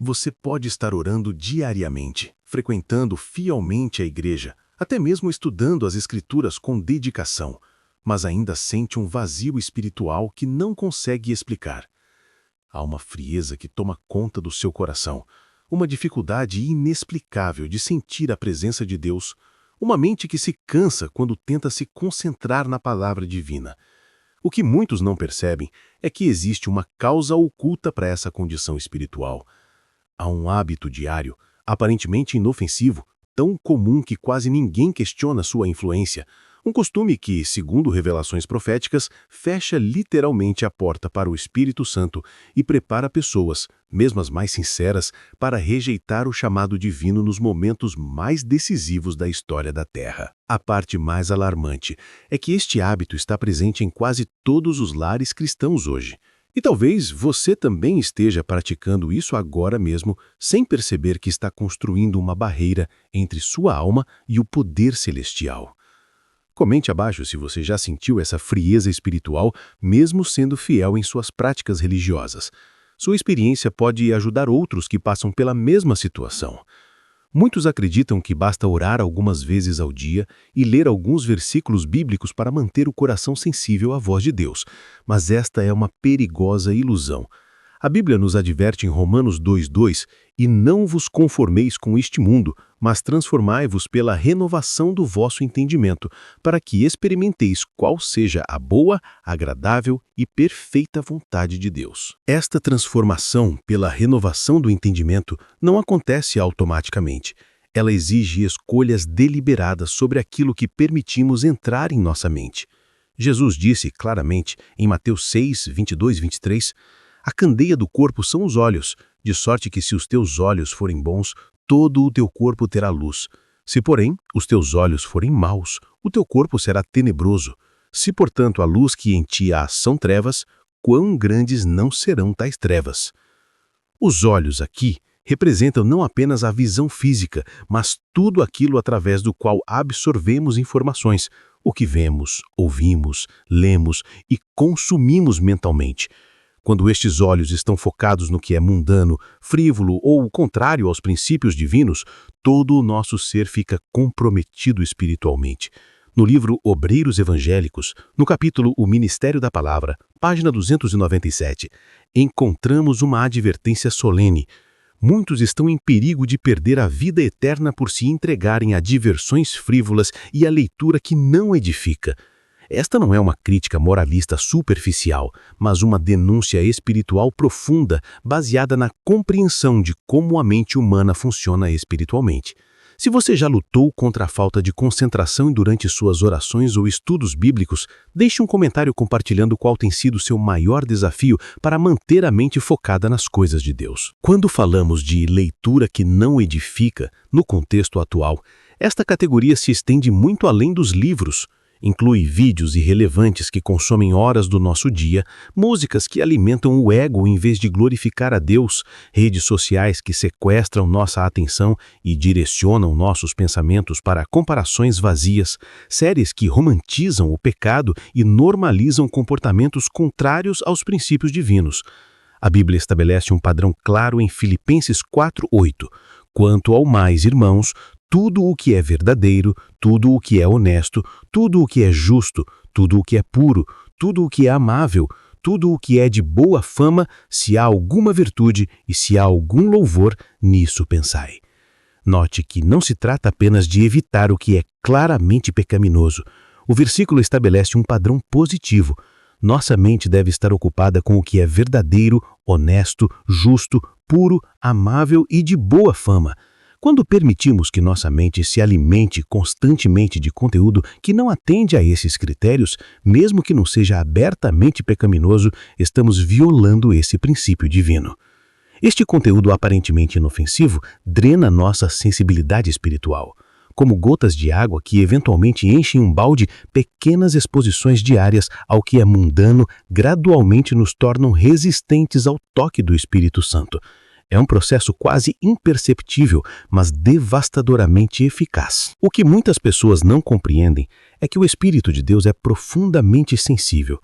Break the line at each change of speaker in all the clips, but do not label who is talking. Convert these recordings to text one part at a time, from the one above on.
Você pode estar orando diariamente, frequentando fielmente a igreja, até mesmo estudando as Escrituras com dedicação, mas ainda sente um vazio espiritual que não consegue explicar. Há uma frieza que toma conta do seu coração, uma dificuldade inexplicável de sentir a presença de Deus, uma mente que se cansa quando tenta se concentrar na palavra divina. O que muitos não percebem é que existe uma causa oculta para essa condição espiritual. Há um hábito diário, aparentemente inofensivo, tão comum que quase ninguém questiona sua influência. Um costume que, segundo revelações proféticas, fecha literalmente a porta para o Espírito Santo e prepara pessoas, mesmo as mais sinceras, para rejeitar o chamado divino nos momentos mais decisivos da história da Terra. A parte mais alarmante é que este hábito está presente em quase todos os lares cristãos hoje. E talvez você também esteja praticando isso agora mesmo, sem perceber que está construindo uma barreira entre sua alma e o poder celestial. Comente abaixo se você já sentiu essa frieza espiritual, mesmo sendo fiel em suas práticas religiosas. Sua experiência pode ajudar outros que passam pela mesma situação. Muitos acreditam que basta orar algumas vezes ao dia e ler alguns versículos bíblicos para manter o coração sensível à voz de Deus, mas esta é uma perigosa ilusão. A Bíblia nos adverte em Romanos 2:2, e não vos conformeis com este mundo, mas transformai-vos pela renovação do vosso entendimento, para que experimenteis qual seja a boa, agradável e perfeita vontade de Deus. Esta transformação pela renovação do entendimento não acontece automaticamente. Ela exige escolhas deliberadas sobre aquilo que permitimos entrar em nossa mente. Jesus disse claramente em Mateus 6, 22 e 23, a candeia do corpo são os olhos, de sorte que se os teus olhos forem bons, todo o teu corpo terá luz. Se, porém, os teus olhos forem maus, o teu corpo será tenebroso. Se, portanto, a luz que em ti há são trevas, quão grandes não serão tais trevas? Os olhos aqui representam não apenas a visão física, mas tudo aquilo através do qual absorvemos informações, o que vemos, ouvimos, lemos e consumimos mentalmente. Quando estes olhos estão focados no que é mundano, frívolo ou contrário aos princípios divinos, todo o nosso ser fica comprometido espiritualmente. No livro Obreiros Evangélicos, no capítulo O Ministério da Palavra, página 297, encontramos uma advertência solene. Muitos estão em perigo de perder a vida eterna por se entregarem a diversões frívolas e a leitura que não edifica. Esta não é uma crítica moralista superficial, mas uma denúncia espiritual profunda, baseada na compreensão de como a mente humana funciona espiritualmente. Se você já lutou contra a falta de concentração durante suas orações ou estudos bíblicos, deixe um comentário compartilhando qual tem sido seu maior desafio para manter a mente focada nas coisas de Deus. Quando falamos de leitura que não edifica, no contexto atual, esta categoria se estende muito além dos livros. Inclui vídeos irrelevantes que consomem horas do nosso dia, músicas que alimentam o ego em vez de glorificar a Deus, redes sociais que sequestram nossa atenção e direcionam nossos pensamentos para comparações vazias, séries que romantizam o pecado e normalizam comportamentos contrários aos princípios divinos. A Bíblia estabelece um padrão claro em Filipenses 4:8. Quanto ao mais, irmãos, tudo o que é verdadeiro, tudo o que é honesto, tudo o que é justo, tudo o que é puro, tudo o que é amável, tudo o que é de boa fama, se há alguma virtude e se há algum louvor, nisso pensai. Note que não se trata apenas de evitar o que é claramente pecaminoso. O versículo estabelece um padrão positivo. Nossa mente deve estar ocupada com o que é verdadeiro, honesto, justo, puro, amável e de boa fama. Quando permitimos que nossa mente se alimente constantemente de conteúdo que não atende a esses critérios, mesmo que não seja abertamente pecaminoso, estamos violando esse princípio divino. Este conteúdo aparentemente inofensivo drena nossa sensibilidade espiritual. Como gotas de água que eventualmente enchem um balde, pequenas exposições diárias ao que é mundano gradualmente nos tornam resistentes ao toque do Espírito Santo. É um processo quase imperceptível, mas devastadoramente eficaz. O que muitas pessoas não compreendem é que o Espírito de Deus é profundamente sensível.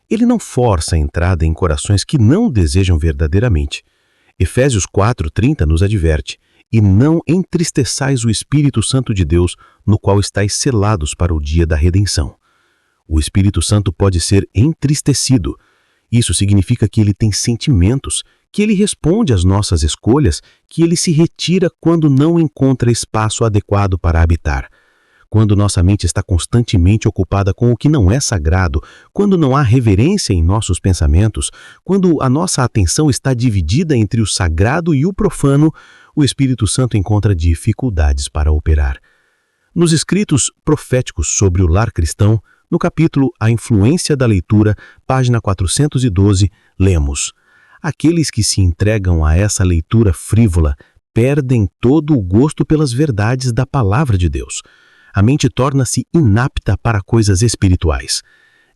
Ele não força a entrada em corações que não desejam verdadeiramente. Efésios 4:30 nos adverte: "E não entristeçais o Espírito Santo de Deus, no qual estáis selados para o dia da redenção." O Espírito Santo pode ser entristecido. Isso significa que ele tem sentimentos, que ele responde às nossas escolhas, que ele se retira quando não encontra espaço adequado para habitar. Quando nossa mente está constantemente ocupada com o que não é sagrado, quando não há reverência em nossos pensamentos, quando a nossa atenção está dividida entre o sagrado e o profano, o Espírito Santo encontra dificuldades para operar. Nos escritos proféticos sobre o lar cristão, no capítulo A Influência da Leitura, página 412, lemos: "Aqueles que se entregam a essa leitura frívola perdem todo o gosto pelas verdades da palavra de Deus. A mente torna-se inapta para coisas espirituais."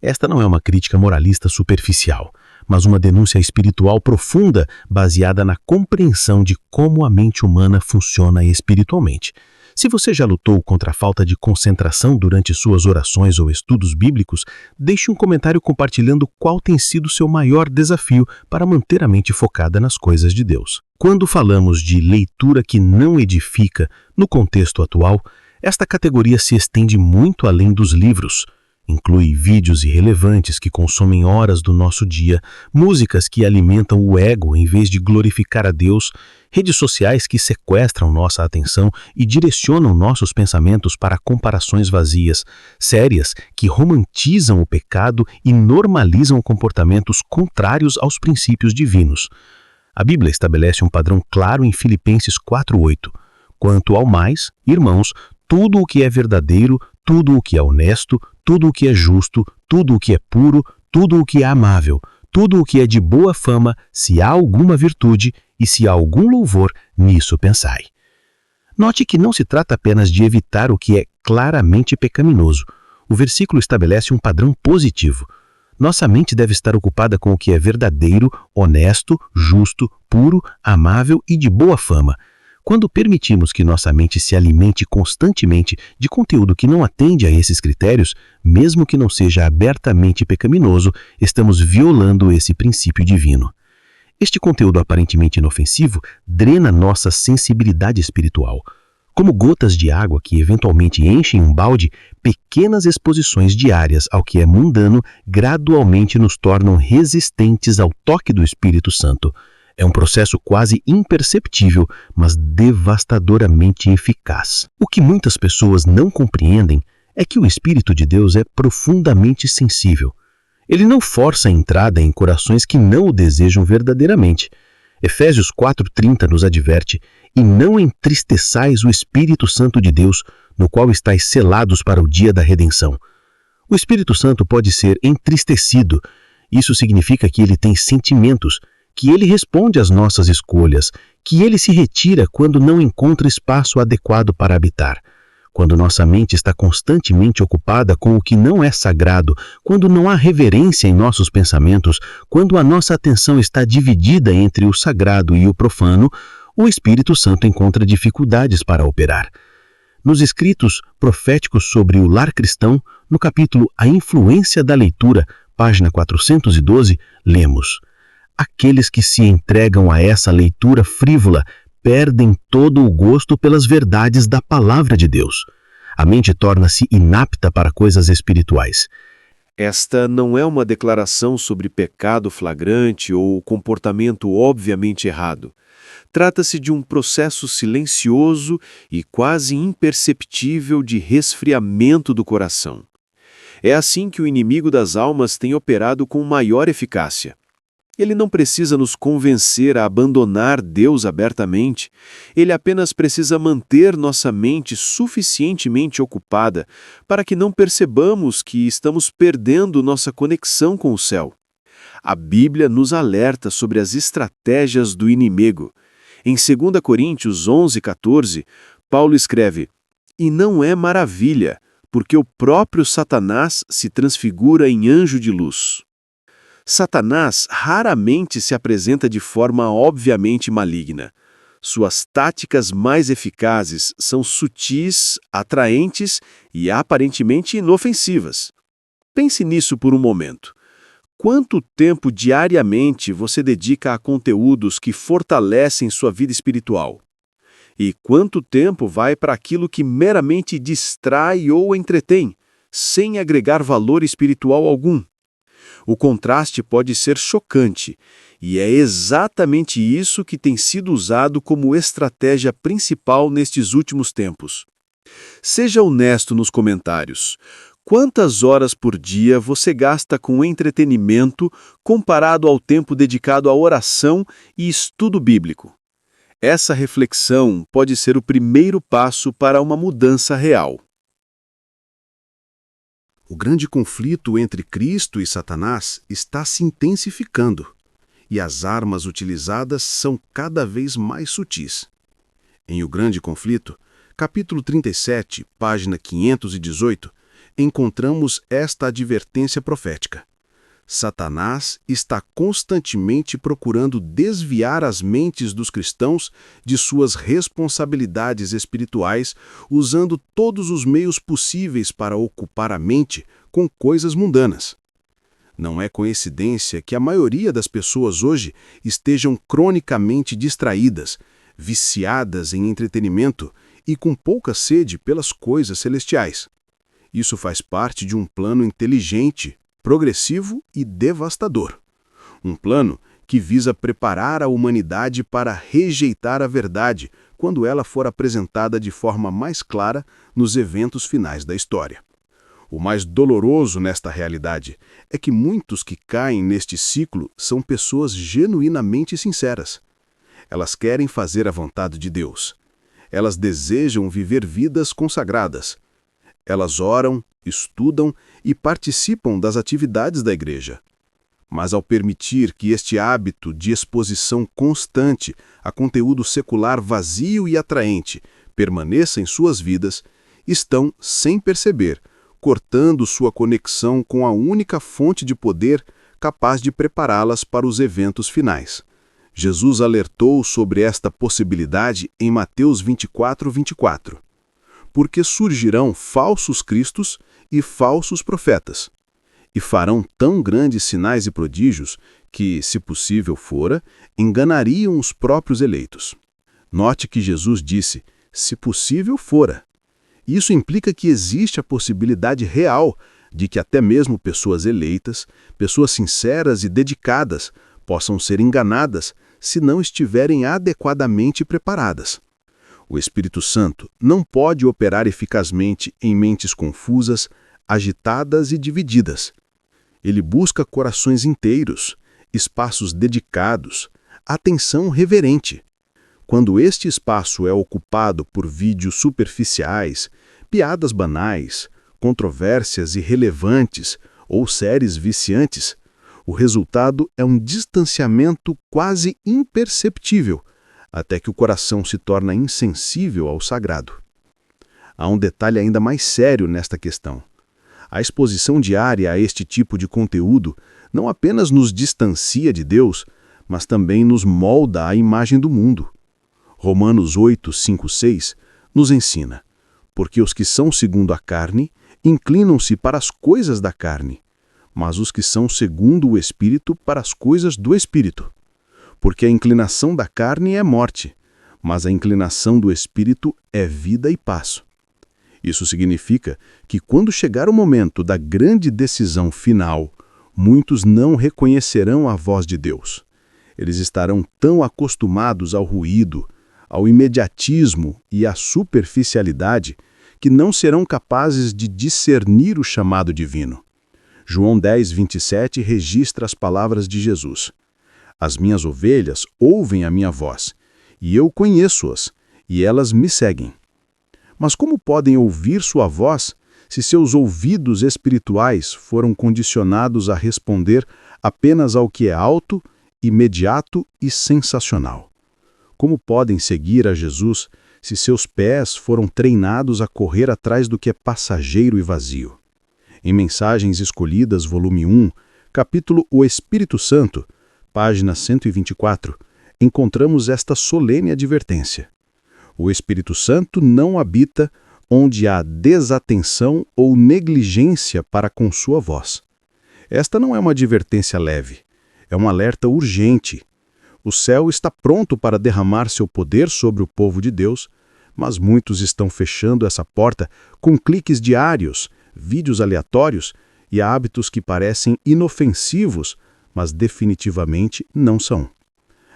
Esta não é uma crítica moralista superficial, mas uma denúncia espiritual profunda baseada na compreensão de como a mente humana funciona espiritualmente. Se você já lutou contra a falta de concentração durante suas orações ou estudos bíblicos, deixe um comentário compartilhando qual tem sido seu maior desafio para manter a mente focada nas coisas de Deus. Quando falamos de leitura que não edifica, no contexto atual, esta categoria se estende muito além dos livros. Inclui vídeos irrelevantes que consomem horas do nosso dia, músicas que alimentam o ego em vez de glorificar a Deus, redes sociais que sequestram nossa atenção e direcionam nossos pensamentos para comparações vazias, séries que romantizam o pecado e normalizam comportamentos contrários aos princípios divinos. A Bíblia estabelece um padrão claro em Filipenses 4:8. "Quanto ao mais, irmãos, tudo o que é verdadeiro, tudo o que é honesto, tudo o que é justo, tudo o que é puro, tudo o que é amável, tudo o que é de boa fama, se há alguma virtude e se há algum louvor, nisso pensai." Note que não se trata apenas de evitar o que é claramente pecaminoso. O versículo estabelece um padrão positivo. Nossa mente deve estar ocupada com o que é verdadeiro, honesto, justo, puro, amável e de boa fama. Quando permitimos que nossa mente se alimente constantemente de conteúdo que não atende a esses critérios, mesmo que não seja abertamente pecaminoso, estamos violando esse princípio divino. Este conteúdo aparentemente inofensivo drena nossa sensibilidade espiritual. Como gotas de água que eventualmente enchem um balde, pequenas exposições diárias ao que é mundano gradualmente nos tornam resistentes ao toque do Espírito Santo. É um processo quase imperceptível, mas devastadoramente eficaz. O que muitas pessoas não compreendem é que o Espírito de Deus é profundamente sensível. Ele não força a entrada em corações que não o desejam verdadeiramente. Efésios 4:30 nos adverte: "E não entristeçais o Espírito Santo de Deus, no qual estáis selados para o dia da redenção." O Espírito Santo pode ser entristecido. Isso significa que ele tem sentimentos, que ele responde às nossas escolhas, que ele se retira quando não encontra espaço adequado para habitar. Quando nossa mente está constantemente ocupada com o que não é sagrado, quando não há reverência em nossos pensamentos, quando a nossa atenção está dividida entre o sagrado e o profano, o Espírito Santo encontra dificuldades para operar. Nos escritos proféticos sobre o lar cristão, no capítulo A Influência da Leitura, página 412, lemos: "Aqueles que se entregam a essa leitura frívola perdem todo o gosto pelas verdades da palavra de Deus. A mente torna-se inapta para coisas espirituais."
Esta não é uma declaração sobre pecado flagrante ou comportamento obviamente errado. Trata-se de um processo silencioso e quase imperceptível de resfriamento do coração. É assim que o inimigo das almas tem operado com maior eficácia. Ele não precisa nos convencer a abandonar Deus abertamente, ele apenas precisa manter nossa mente suficientemente ocupada para que não percebamos que estamos perdendo nossa conexão com o céu. A Bíblia nos alerta sobre as estratégias do inimigo. Em 2 Coríntios 11:14, Paulo escreve: "E não é maravilha, porque o próprio Satanás se transfigura em anjo de luz." Satanás raramente se apresenta de forma obviamente maligna. Suas táticas mais eficazes são sutis, atraentes e aparentemente inofensivas. Pense nisso por um momento. Quanto tempo diariamente você dedica a conteúdos que fortalecem sua vida espiritual? E quanto tempo vai para aquilo que meramente distrai ou entretém, sem agregar valor espiritual algum? O contraste pode ser chocante, e é exatamente isso que tem sido usado como estratégia principal nestes últimos tempos. Seja honesto nos comentários. Quantas horas por dia você gasta com entretenimento comparado ao tempo dedicado à oração e estudo bíblico? Essa reflexão pode ser o primeiro passo para uma mudança real.
O grande conflito entre Cristo e Satanás está se intensificando, e as armas utilizadas são cada vez mais sutis. Em O Grande Conflito, capítulo 37, página 518, encontramos esta advertência profética. Satanás está constantemente procurando desviar as mentes dos cristãos de suas responsabilidades espirituais, usando todos os meios possíveis para ocupar a mente com coisas mundanas. Não é coincidência que a maioria das pessoas hoje estejam cronicamente distraídas, viciadas em entretenimento e com pouca sede pelas coisas celestiais. Isso faz parte de um plano inteligente, progressivo e devastador. Um plano que visa preparar a humanidade para rejeitar a verdade quando ela for apresentada de forma mais clara nos eventos finais da história. O mais doloroso nesta realidade é que muitos que caem neste ciclo são pessoas genuinamente sinceras. Elas querem fazer a vontade de Deus. Elas desejam viver vidas consagradas. Elas oram, estudam e participam das atividades da igreja. Mas ao permitir que este hábito de exposição constante a conteúdo secular vazio e atraente permaneça em suas vidas, estão, sem perceber, cortando sua conexão com a única fonte de poder capaz de prepará-las para os eventos finais. Jesus alertou sobre esta possibilidade em Mateus 24:24. Porque surgirão falsos cristos e falsos profetas, e farão tão grandes sinais e prodígios que, se possível fora, enganariam os próprios eleitos. Note que Jesus disse, se possível fora. Isso implica que existe a possibilidade real de que até mesmo pessoas eleitas, pessoas sinceras e dedicadas, possam ser enganadas se não estiverem adequadamente preparadas. O Espírito Santo não pode operar eficazmente em mentes confusas, agitadas e divididas. Ele busca corações inteiros, espaços dedicados, atenção reverente. Quando este espaço é ocupado por vídeos superficiais, piadas banais, controvérsias irrelevantes ou séries viciantes, o resultado é um distanciamento quase imperceptível, até que o coração se torna insensível ao sagrado. Há um detalhe ainda mais sério nesta questão. A exposição diária a este tipo de conteúdo não apenas nos distancia de Deus, mas também nos molda à imagem do mundo. Romanos 8:5-6 nos ensina: porque os que são segundo a carne inclinam-se para as coisas da carne, mas os que são segundo o Espírito para as coisas do Espírito. Porque a inclinação da carne é morte, mas a inclinação do Espírito é vida e paz. Isso significa que quando chegar o momento da grande decisão final, muitos não reconhecerão a voz de Deus. Eles estarão tão acostumados ao ruído, ao imediatismo e à superficialidade que não serão capazes de discernir o chamado divino. João 10:27 registra as palavras de Jesus. As minhas ovelhas ouvem a minha voz, e eu conheço-as, e elas me seguem. Mas como podem ouvir sua voz se seus ouvidos espirituais foram condicionados a responder apenas ao que é alto, imediato e sensacional? Como podem seguir a Jesus se seus pés foram treinados a correr atrás do que é passageiro e vazio? Em Mensagens Escolhidas, volume 1, capítulo O Espírito Santo, página 124, encontramos esta solene advertência. O Espírito Santo não habita onde há desatenção ou negligência para com sua voz.
Esta não é uma advertência leve, é um alerta urgente. O céu está pronto para derramar seu poder sobre o povo de Deus, mas muitos estão fechando essa porta com cliques diários, vídeos aleatórios e hábitos que parecem inofensivos, mas definitivamente não são.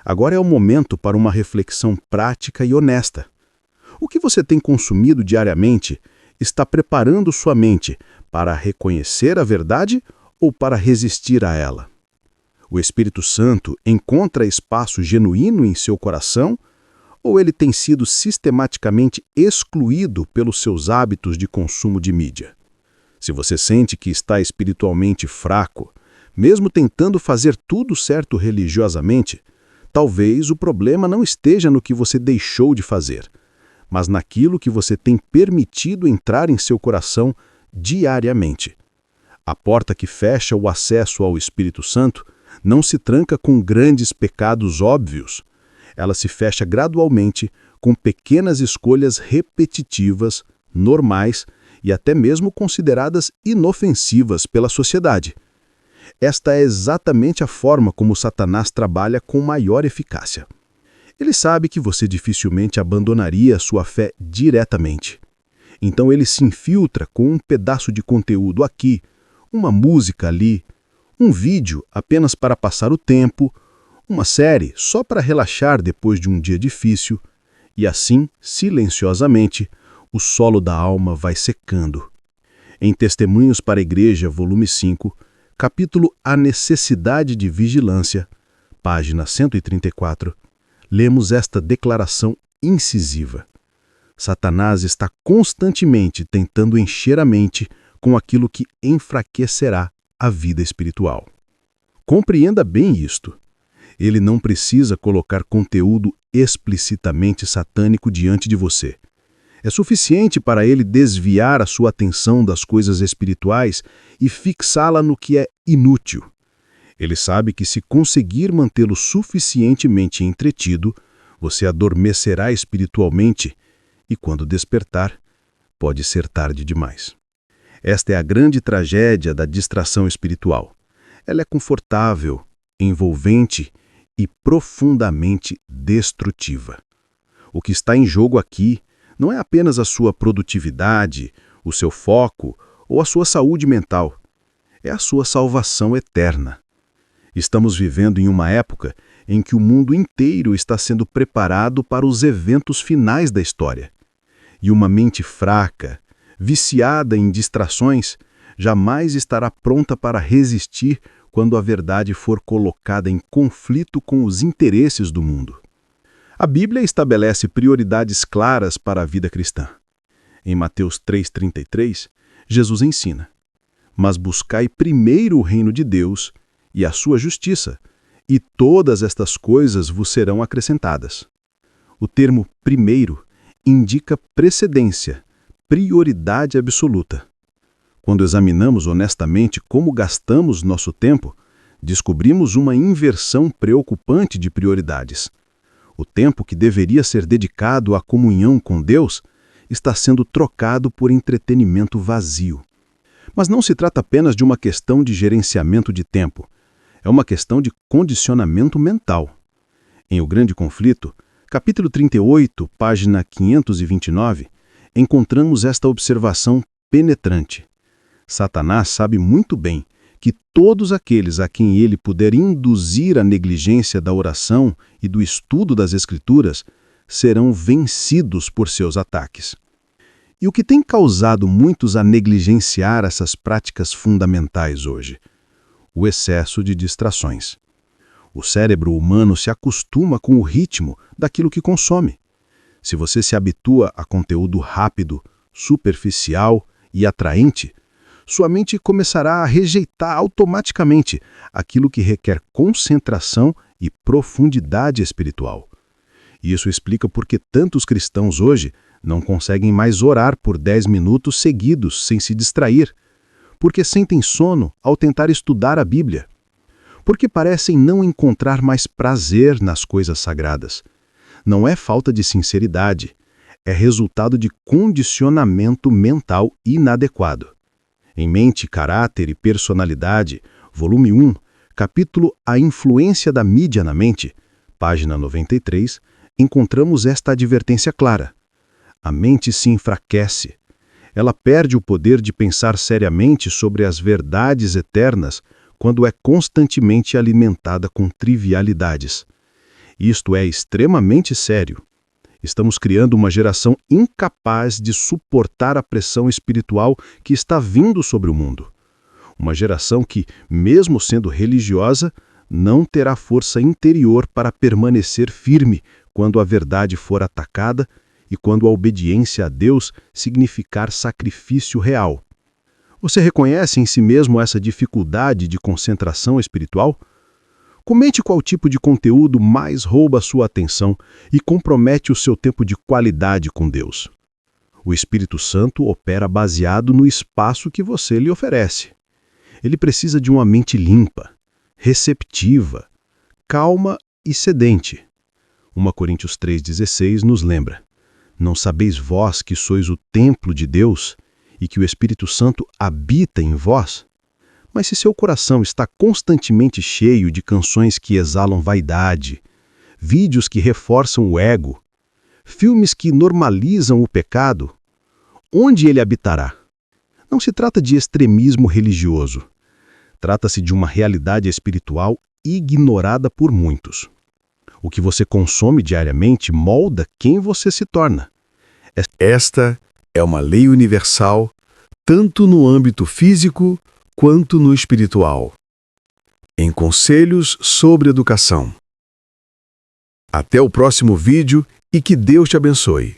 Agora é o momento para uma reflexão prática e honesta. O que você tem consumido diariamente está preparando sua mente para reconhecer a verdade ou para resistir a ela? O Espírito Santo encontra espaço genuíno em seu coração ou ele tem sido sistematicamente excluído pelos seus hábitos de consumo de mídia? Se você sente que está espiritualmente fraco, mesmo tentando fazer tudo certo religiosamente, talvez o problema não esteja no que você deixou de fazer, mas naquilo que você tem permitido entrar em seu coração diariamente. A porta que fecha o acesso ao Espírito Santo não se tranca com grandes pecados óbvios. Ela se fecha gradualmente com pequenas escolhas repetitivas, normais e até mesmo consideradas inofensivas pela sociedade. Esta é exatamente a forma como Satanás trabalha com maior eficácia. Ele sabe que você dificilmente abandonaria sua fé diretamente. Então ele se infiltra com um pedaço de conteúdo aqui, uma música ali, um vídeo apenas para passar o tempo, uma série só para relaxar depois de um dia difícil, e assim, silenciosamente, o solo da alma vai secando. Em Testemunhos para a Igreja, volume 5, capítulo A Necessidade de Vigilância, página 134, lemos esta declaração incisiva. Satanás está constantemente tentando encher a mente com aquilo que enfraquecerá a vida espiritual. Compreenda bem isto. Ele não precisa colocar conteúdo explicitamente satânico diante de você. É suficiente para ele desviar a sua atenção das coisas espirituais e fixá-la no que é inútil. Ele sabe que se conseguir mantê-lo suficientemente entretido, você adormecerá espiritualmente e, quando despertar, pode ser tarde demais. Esta é a grande tragédia da distração espiritual. Ela é confortável, envolvente e profundamente destrutiva. O que está em jogo aqui não é apenas a sua produtividade, o seu foco ou a sua saúde mental. É a sua salvação eterna. Estamos vivendo em uma época em que o mundo inteiro está sendo preparado para os eventos finais da história. E uma mente fraca, viciada em distrações, jamais estará pronta para resistir quando a verdade for colocada em conflito com os interesses do mundo. A Bíblia estabelece prioridades claras para a vida cristã. Em Mateus 3,33, Jesus ensina: "Mas buscai primeiro o reino de Deus e a sua justiça, e todas estas coisas vos serão acrescentadas." O termo primeiro indica precedência, prioridade absoluta. Quando examinamos honestamente como gastamos nosso tempo, descobrimos uma inversão preocupante de prioridades. O tempo que deveria ser dedicado à comunhão com Deus está sendo trocado por entretenimento vazio. Mas não se trata apenas de uma questão de gerenciamento de tempo. É uma questão de condicionamento mental. Em O Grande Conflito, capítulo 38, página 529, encontramos esta observação penetrante. Satanás sabe muito bem que todos aqueles a quem ele puder induzir a negligência da oração e do estudo das Escrituras serão vencidos por seus ataques. E o que tem causado muitos a negligenciar essas práticas fundamentais hoje? O excesso de distrações. O cérebro humano se acostuma com o ritmo daquilo que consome. Se você se habitua a conteúdo rápido, superficial e atraente, sua mente começará a rejeitar automaticamente aquilo que requer concentração e profundidade espiritual. Isso explica por que tantos cristãos hoje não conseguem mais orar por 10 minutos seguidos sem se distrair, porque sentem sono ao tentar estudar a Bíblia, porque parecem não encontrar mais prazer nas coisas sagradas. Não é falta de sinceridade, é resultado de condicionamento mental inadequado. Em mente, caráter e personalidade, volume 1, capítulo A Influência da Mídia na Mente, página 93, encontramos esta advertência clara. A mente se enfraquece. Ela perde o poder de pensar seriamente sobre as verdades eternas quando é constantemente alimentada com trivialidades. Isto é extremamente sério. Estamos criando uma geração incapaz de suportar a pressão espiritual que está vindo sobre o mundo. Uma geração que, mesmo sendo religiosa, não terá força interior para permanecer firme quando a verdade for atacada e quando a obediência a Deus significar sacrifício real. Você reconhece em si mesmo essa dificuldade de concentração espiritual? Comente qual tipo de conteúdo mais rouba sua atenção e compromete o seu tempo de qualidade com Deus. O Espírito Santo opera baseado no espaço que você lhe oferece. Ele precisa de uma mente limpa, receptiva, calma e sedente. 1 Coríntios 3,16 nos lembra: não sabeis vós que sois o templo de Deus e que o Espírito Santo habita em vós? Mas se seu coração está constantemente cheio de canções que exalam vaidade, vídeos que reforçam o ego, filmes que normalizam o pecado, onde ele habitará? Não se trata de extremismo religioso. Trata-se de uma realidade espiritual ignorada por muitos. O que você consome diariamente molda quem você se torna.
Esta é uma lei universal, tanto no âmbito físico quanto no espiritual. Em Conselhos sobre Educação. Até o próximo vídeo e que Deus te abençoe.